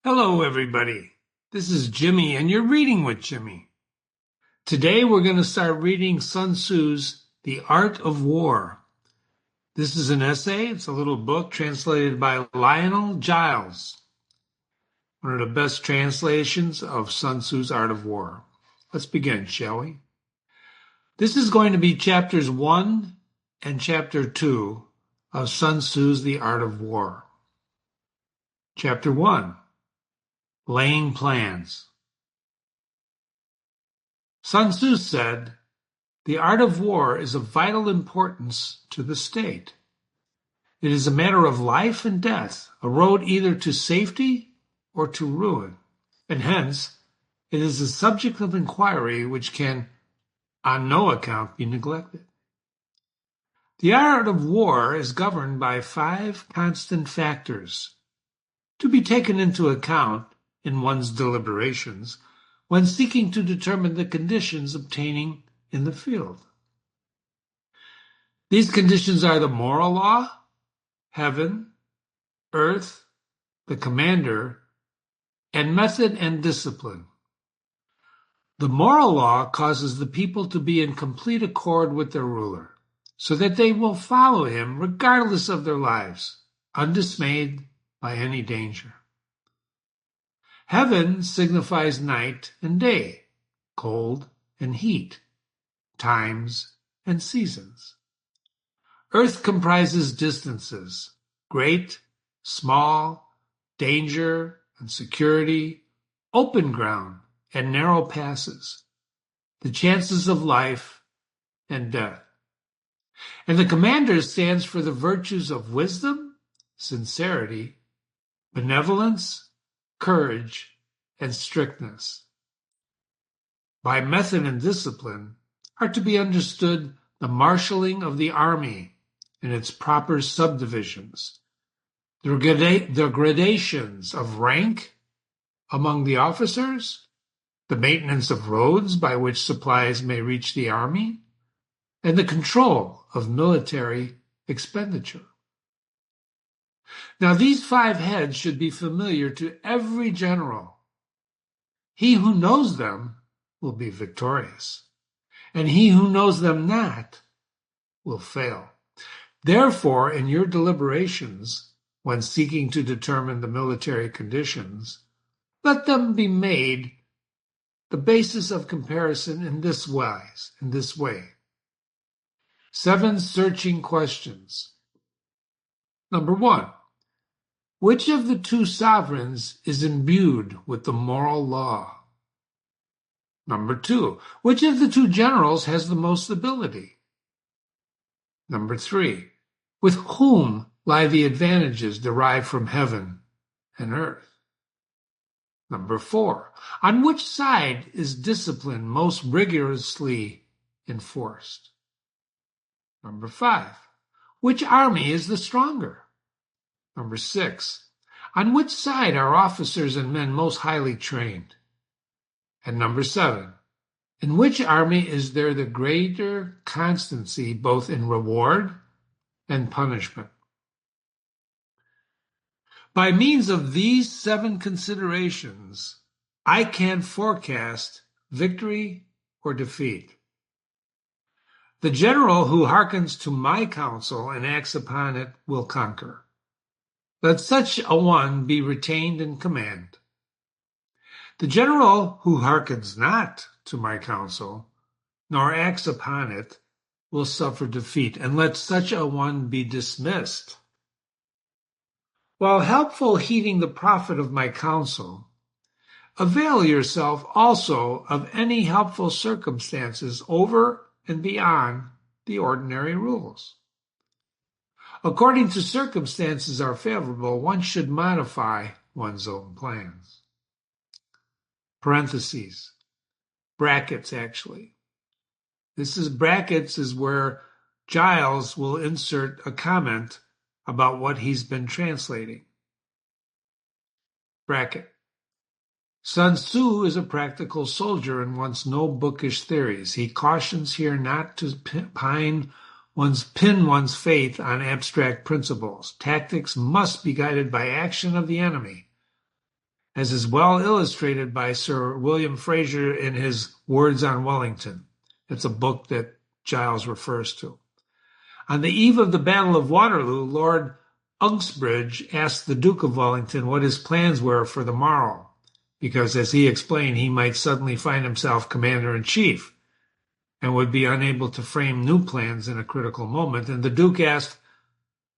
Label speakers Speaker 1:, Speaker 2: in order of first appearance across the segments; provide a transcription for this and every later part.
Speaker 1: Hello, everybody. This is Jimmy, and you're reading with Jimmy. Today, we're going to start reading Sun Tzu's The Art of War. This is an essay. It's a little book translated by Lionel Giles, one of the best translations of Sun Tzu's Art of War. Let's begin, shall we? This is going to be chapters 1 and chapter 2 of Sun Tzu's The Art of War. Chapter 1. Laying Plans. Sun Tzu said, "The art of war is of vital importance to the state. It is a matter of life and death, a road either to safety or to ruin, and hence it is a subject of inquiry which can on no account be neglected. The art of war is governed by 5 constant factors to be taken into account in one's deliberations when seeking to determine the conditions obtaining in the field. These conditions are the moral law, heaven, earth, the commander, and method and discipline. The moral law causes the people to be in complete accord with their ruler, so that they will follow him regardless of their lives, undismayed by any danger. Heaven signifies night and day, cold and heat, times and seasons. Earth comprises distances, great, small, danger and security, open ground and narrow passes, the chances of life and death. And the commander stands for the virtues of wisdom, sincerity, benevolence, courage, and strictness. By method and discipline are to be understood the marshaling of the army in its proper subdivisions, the gradations of rank among the officers, the maintenance of roads by which supplies may reach the army, and the control of military expenditure. Now, these 5 heads should be familiar to every general. He who knows them will be victorious, and he who knows them not will fail. Therefore, in your deliberations, when seeking to determine the military conditions, let them be made the basis of comparison in this way. 7 searching questions. Number 1. Which of the 2 sovereigns is imbued with the moral law? Number 2. Which of the 2 generals has the most ability? Number 3. With whom lie the advantages derived from heaven and earth? Number 4. On which side is discipline most rigorously enforced? Number 5. Which army is the stronger? Number 6. On which side are officers and men most highly trained? And number 7. In which army is there the greater constancy both in reward and punishment? By means of these 7 considerations, I can forecast victory or defeat. The general who hearkens to my counsel and acts upon it will conquer. Let such a one be retained in command. The general who hearkens not to my counsel, nor acts upon it, will suffer defeat, and let such a one be dismissed. While helpful heeding the profit of my counsel, avail yourself also of any helpful circumstances over and beyond the ordinary rules. According to circumstances are favorable, one should modify one's own plans. Parentheses. Brackets, actually. Brackets is where Giles will insert a comment about what he's been translating. Bracket. Sun Tzu is a practical soldier and wants no bookish theories. He cautions here not to pin one's faith on abstract principles. Tactics must be guided by action of the enemy. as is well illustrated by Sir William Fraser in his Words on Wellington. It's a book that Giles refers to. On the eve of the Battle of Waterloo, Lord Uxbridge asked the Duke of Wellington what his plans were for the morrow, because, as he explained, he might suddenly find himself commander-in-chief and would be unable to frame new plans in a critical moment. And the Duke asked,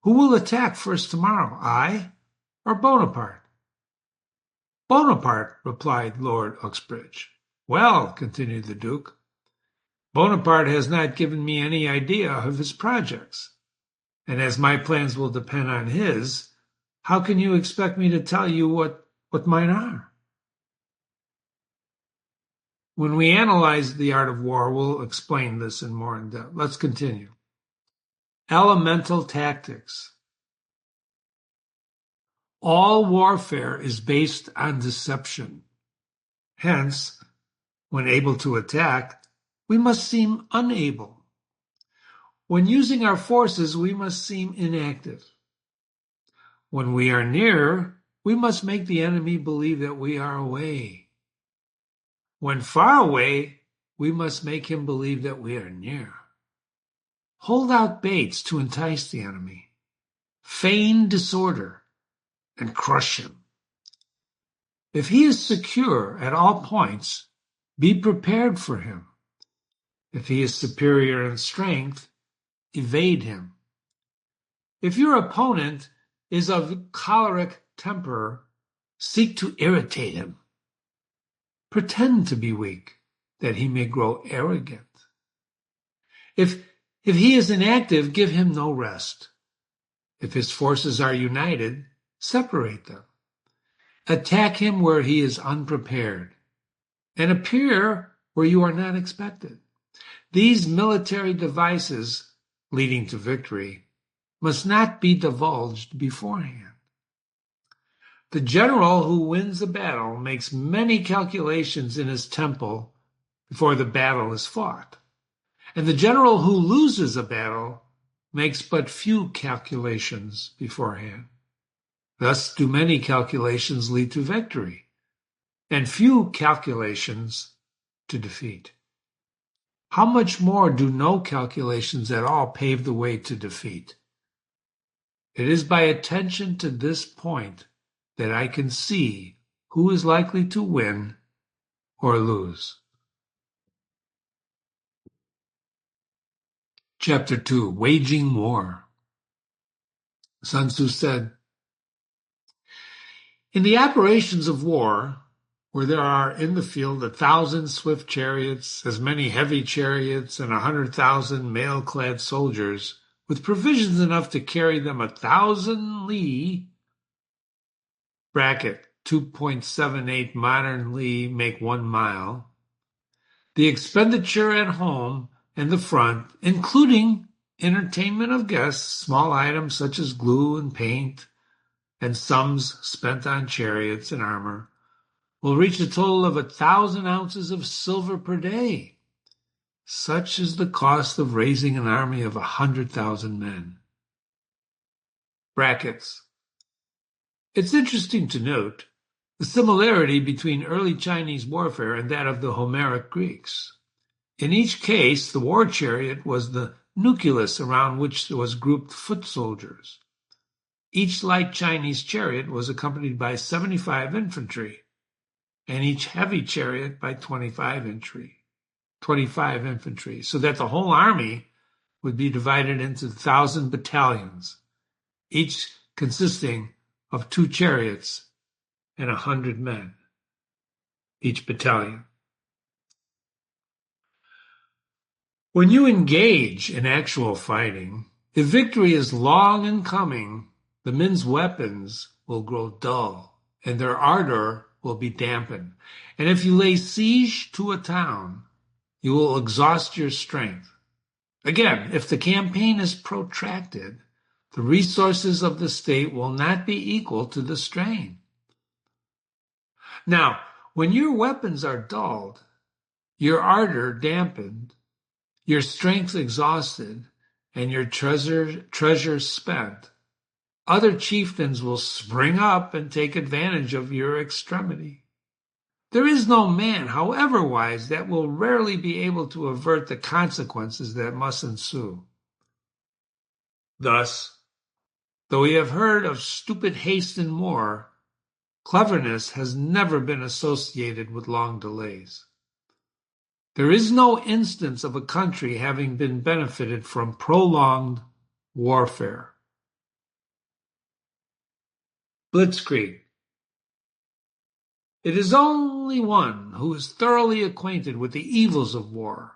Speaker 1: "Who will attack first tomorrow, I or Bonaparte?" "Bonaparte," replied Lord Uxbridge. "Well," continued the Duke, "Bonaparte has not given me any idea of his projects, and as my plans will depend on his, how can you expect me to tell you what mine are?" When we analyze the art of war, we'll explain this in more in depth. Let's continue. Elemental tactics. All warfare is based on deception. Hence, when able to attack, we must seem unable. When using our forces, we must seem inactive. When we are near, we must make the enemy believe that we are away. When far away, we must make him believe that we are near. Hold out baits to entice the enemy. Feign disorder and crush him. If he is secure at all points, be prepared for him. If he is superior in strength, evade him. If your opponent is of choleric temper, seek to irritate him. Pretend to be weak, that he may grow arrogant. If he is inactive, give him no rest. If his forces are united, separate them. Attack him where he is unprepared, and appear where you are not expected. These military devices leading to victory must not be divulged beforehand. The general who wins a battle makes many calculations in his temple before the battle is fought, and the general who loses a battle makes but few calculations beforehand. Thus do many calculations lead to victory, and few calculations to defeat. How much more do no calculations at all pave the way to defeat? It is by attention to this point that I can see who is likely to win or lose. Chapter 2, Waging War. Sun Tzu said, "In the operations of war, where there are in the field 1,000 swift chariots, as many heavy chariots, and 100,000 mail-clad soldiers, with provisions enough to carry them 1,000 li, bracket 2.78 modern li make 1 mile, the expenditure at home and the front, including entertainment of guests, small items such as glue and paint, and sums spent on chariots and armor, will reach a total of 1,000 ounces of silver per day. Such is the cost of raising an army of 100,000 men." Brackets. It's interesting to note the similarity between early Chinese warfare and that of the Homeric Greeks. In each case, the war chariot was the nucleus around which was grouped foot soldiers. Each light Chinese chariot was accompanied by 75 infantry, and each heavy chariot by 25 infantry, so that the whole army would be divided into 1,000 battalions, each consisting of 2 chariots and 100 men, each battalion. When you engage in actual fighting, if victory is long in coming, the men's weapons will grow dull, and their ardor will be dampened. And if you lay siege to a town, you will exhaust your strength. Again, if the campaign is protracted, the resources of the state will not be equal to the strain. Now, when your weapons are dulled, your ardor dampened, your strength exhausted, and your treasure spent, other chieftains will spring up and take advantage of your extremity. There is no man, however wise, that will rarely be able to avert the consequences that must ensue. Thus, though we have heard of stupid haste in war, cleverness has never been associated with long delays. There is no instance of a country having been benefited from prolonged warfare. Blitzkrieg. It is only one who is thoroughly acquainted with the evils of war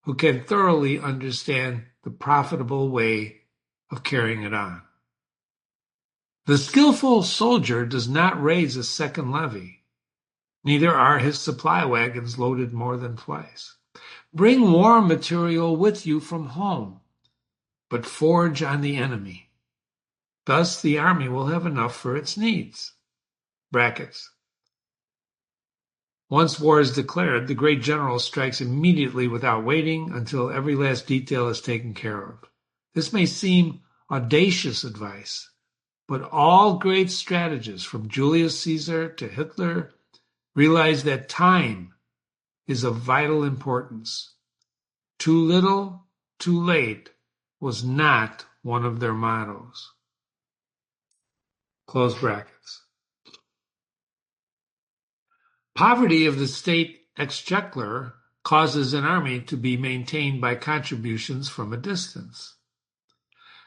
Speaker 1: who can thoroughly understand the profitable way of carrying it on. The skillful soldier does not raise a second levy, neither are his supply wagons loaded more than twice. Bring war material with you from home, but forge on the enemy. Thus the army will have enough for its needs. Brackets. Once war is declared, the great general strikes immediately without waiting until every last detail is taken care of. This may seem audacious advice, but all great strategists, from Julius Caesar to Hitler, realize that time is of vital importance. Too little, too late was not one of their mottos. Close brackets. Poverty of the state exchequer causes an army to be maintained by contributions from a distance.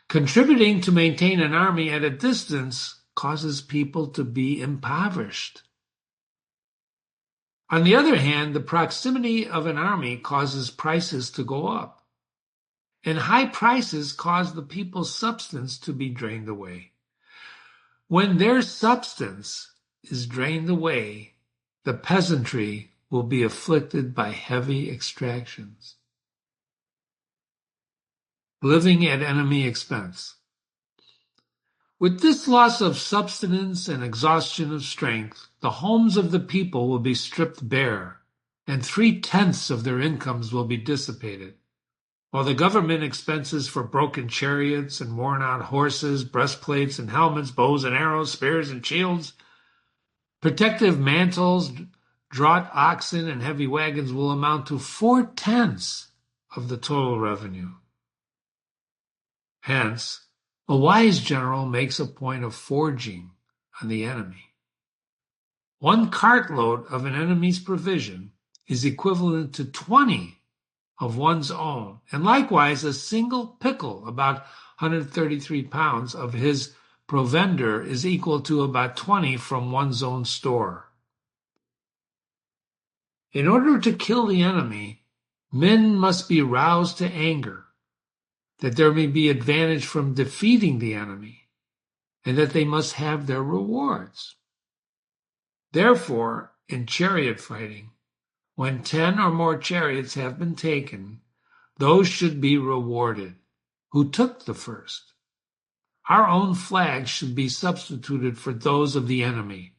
Speaker 1: Contributing to maintain an army at a distance causes people to be impoverished. On the other hand, the proximity of an army causes prices to go up, and high prices cause the people's substance to be drained away. When their substance is drained away, the peasantry will be afflicted by heavy exactions. Living at enemy expense. With this loss of subsistence and exhaustion of strength, the homes of the people will be stripped bare, and 3/10 of their incomes will be dissipated, while the government expenses for broken chariots and worn-out horses, breastplates and helmets, bows and arrows, spears and shields, protective mantles, draught oxen, and heavy wagons will amount to 4/10 of the total revenue. Hence, a wise general makes a point of forging on the enemy. 1 cartload of an enemy's provision is equivalent to 20 of one's own, and likewise a single pickle, about 133 pounds, of his provender is equal to about 20 from one's own store. In order to kill the enemy, men must be roused to anger, that there may be advantage from defeating the enemy, and that they must have their rewards. Therefore, in chariot fighting, when 10 or more chariots have been taken, those should be rewarded who took the first. Our own flags should be substituted for those of the enemy,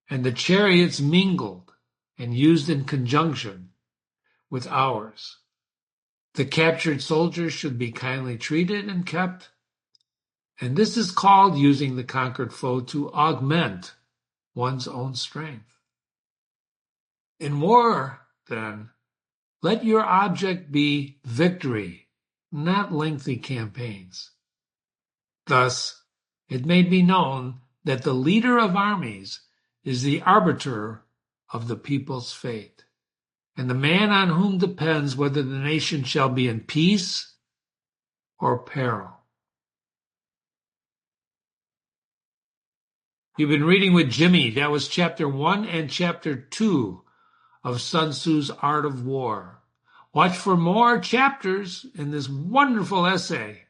Speaker 1: and the chariots mingled and used in conjunction with ours. The captured soldiers should be kindly treated and kept, and this is called using the conquered foe to augment one's own strength. In war, then, let your object be victory, not lengthy campaigns. Thus, it may be known that the leader of armies is the arbiter of the people's fate, and the man on whom depends whether the nation shall be in peace or peril. You've been reading with Jimmy. That was chapter 1 and chapter 2 of Sun Tzu's Art of War. Watch for more chapters in this wonderful essay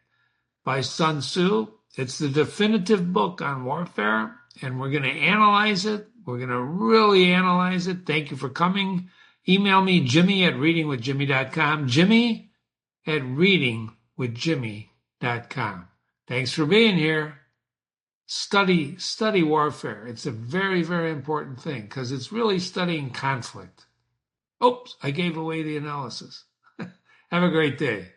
Speaker 1: by Sun Tzu. It's the definitive book on warfare, and we're going to analyze it. We're going to really analyze it. Thank you for coming. Email me, Jimmy@readingwithjimmy.com, Jimmy@readingwithjimmy.com. Thanks for being here. Study warfare. It's a very, very important thing because it's really studying conflict. Oops, I gave away the analysis. Have a great day.